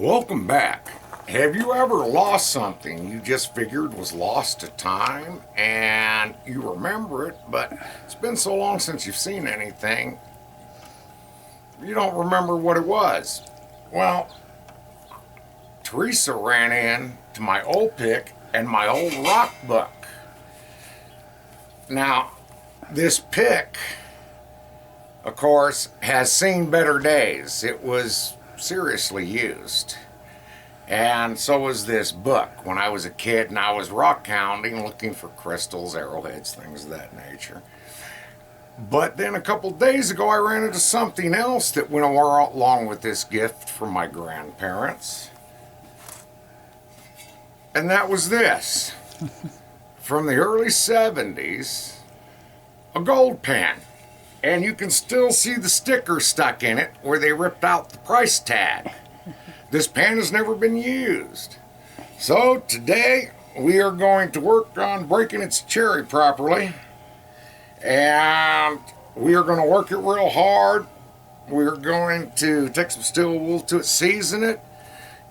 Welcome back. Have you ever lost something you just figured was lost to time and you remember it, but it's been so long since you've seen anything, you don't remember what it was? Well, Teresa ran in to my old pick and my old rock book. Now, this pick, of course, has seen better days. It was seriously used. And so was this book when I was a kid and I was rock hounding, looking for crystals, arrowheads, things of that nature. But then a couple days ago, I ran into something else that went along with this gift from my grandparents. And that was this. From the early 70s, a gold pen. And you can still see the sticker stuck in it where they ripped out the price tag. This pen has never been used. So today we are going to work on breaking its cherry properly. And we are going to work it real hard. We're going to take some steel wool to it, season it.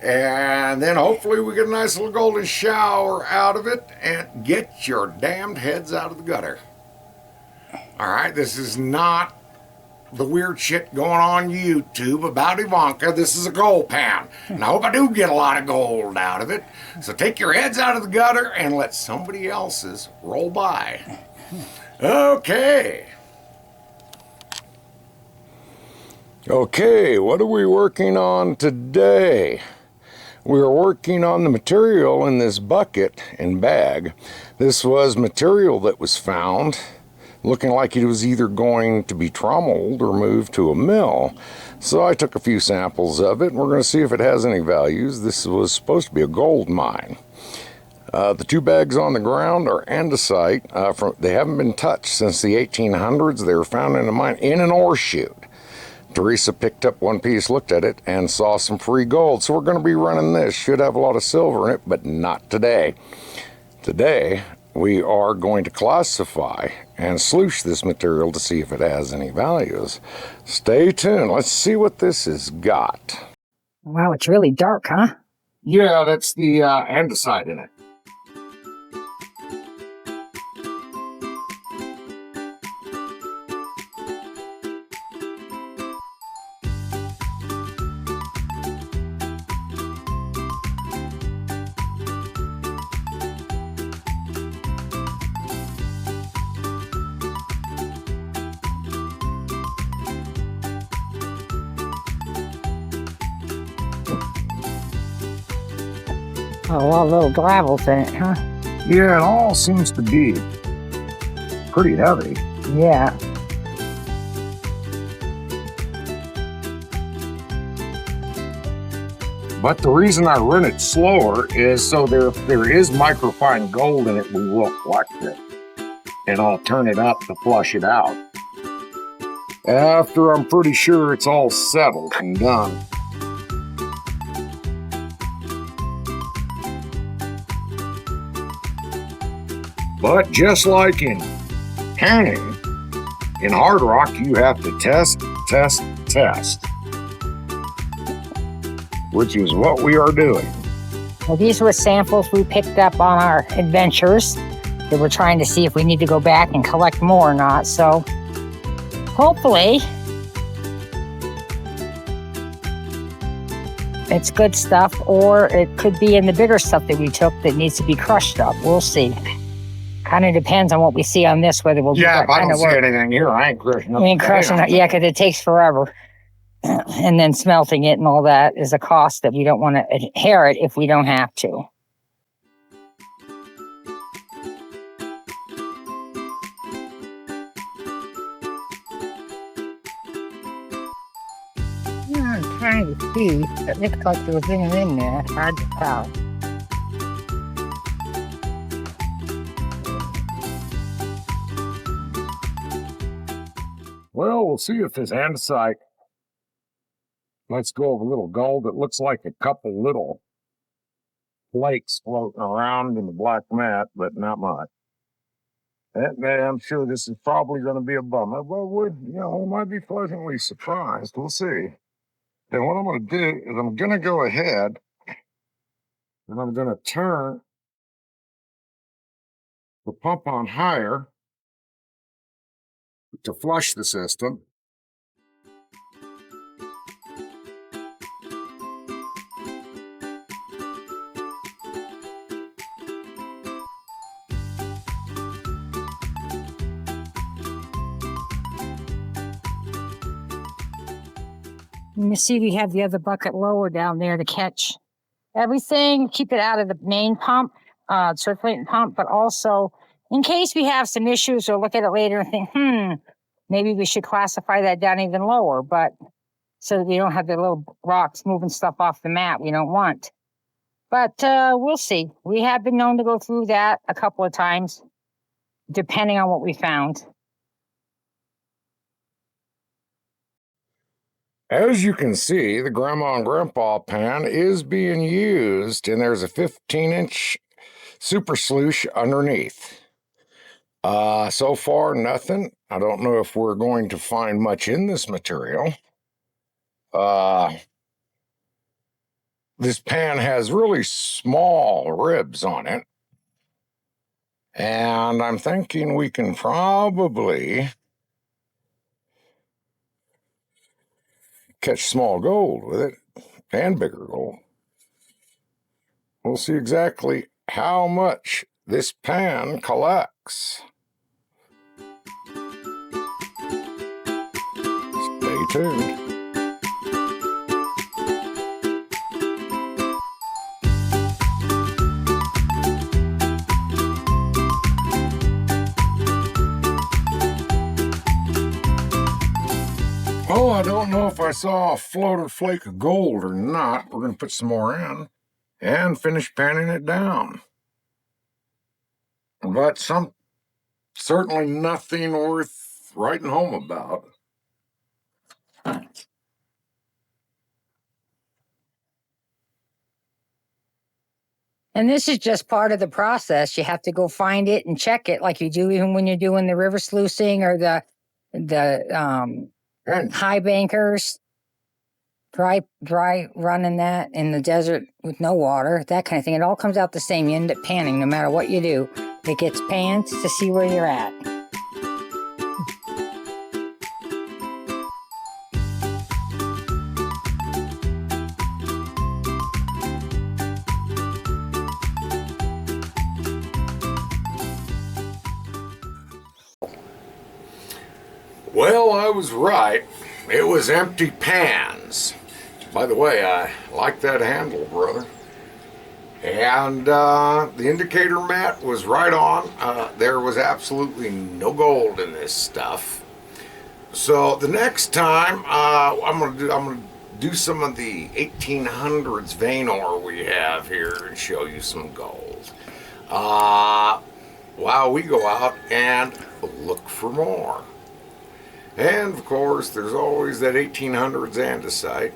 And then hopefully we get a nice little golden shower out of it and get your damned heads out of the gutter. All right, this is not the weird shit going on YouTube about Ivanka. This is a gold pan. And I hope I do get a lot of gold out of it. So take your heads out of the gutter and let somebody else's roll by. Okay. Okay, what are we working on today? We're working on the material in this bucket and bag. This was material that was found looking like it was either going to be trommeled or moved to a mill. So I took a few samples of it and we're going to see if it has any values. This was supposed to be a gold mine. The two bags on the ground are andesite. They haven't been touched since the 1800s. They were found in a mine in an ore chute. Teresa picked up one piece, looked at it, and saw some free gold. So we're going to be running this. Should have a lot of silver in it, but not today. Today, we are going to classify and sloosh this material to see if it has any values. Stay tuned. Let's see what this has got. Wow, it's really dark, huh? Yeah, that's the andesite in it. Oh, a lot of little gravels in it, huh? Yeah, it all seems to be pretty heavy. Yeah. But the reason I run it slower is so there is microfine gold in it, we will collect it. And I'll turn it up to flush it out. After I'm pretty sure it's all settled and done. But just like in panning, in hard rock, you have to test, which is what we are doing. Well, these were samples we picked up on our adventures that we're trying to see if we need to go back and collect more or not. So hopefully it's good stuff, or it could be in the bigger stuff that we took that needs to be crushed up. We'll see. Kind of depends on what we see on this, whether we'll do that Yeah, if I kind don't of see work. anything here, I ain't crushing up. I mean, crushing it, yeah, because it takes forever. And then smelting it and all that is a cost that we don't want to inherit if we don't have to. Yeah, I'm trying to see. It looks like there was anything in there. Hard to tell. Well, we'll see if this andesite lets go of a little gold. It looks like a couple little flakes floating around in the black mat, but not much. And I'm sure this is probably going to be a bummer, but we might be pleasantly surprised. We'll see. And what I'm going to do is I'm going to go ahead and I'm going to turn the pump on higher to flush the system. Let me see, we have the other bucket lower down there to catch everything, keep it out of the main pump, circulating pump, but also in case we have some issues or look at it later and think, maybe we should classify that down even lower, but so that we don't have the little rocks moving stuff off the mat we don't want. But we'll see. We have been known to go through that a couple of times, depending on what we found. As you can see, the Grandma and Grandpa pan is being used, and there's a 15-inch super sluice underneath. So far, nothing. I don't know if we're going to find much in this material. This pan has really small ribs on it, and I'm thinking we can probably catch small gold with it, and bigger gold. We'll see exactly how much this pan collects. Stay tuned. Oh, I don't know if I saw a floater flake of gold or not. We're going to put some more in and finish panning it down. But certainly nothing worth writing home about. And this is just part of the process. You have to go find it and check it like you do even when you're doing the river sluicing or the high bankers, dry running that in the desert with no water, that kind of thing. It all comes out the same. You end up panning no matter what you do. It gets panned to see where you're at. Well, I was right. It was empty pans. By the way, I like that handle, brother. And the indicator mat was right on. There was absolutely no gold in this stuff. So the next time, I'm gonna do some of the 1800s vein ore we have here and show you some gold. While we go out and look for more. And of course, there's always that 1800s andesite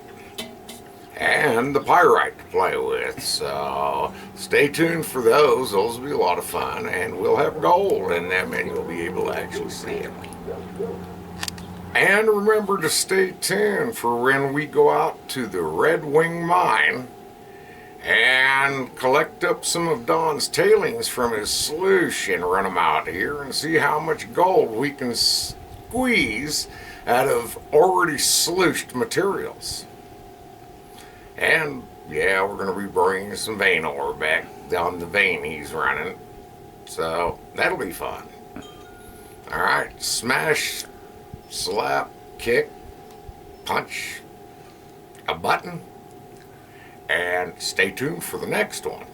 and the pyrite to play with. So stay tuned for those. Those will be a lot of fun, and we'll have gold in them, and you'll be able to actually see it. And remember to stay tuned for when we go out to the Red Wing mine and collect up some of Don's tailings from his sluice and run them out here and see how much gold we can squeeze out of already sluiced materials. And yeah, we're going to be bringing some vein ore back down the vein he's running, so that'll be fun. All right, smash, slap, kick, punch a button, and stay tuned for the next one.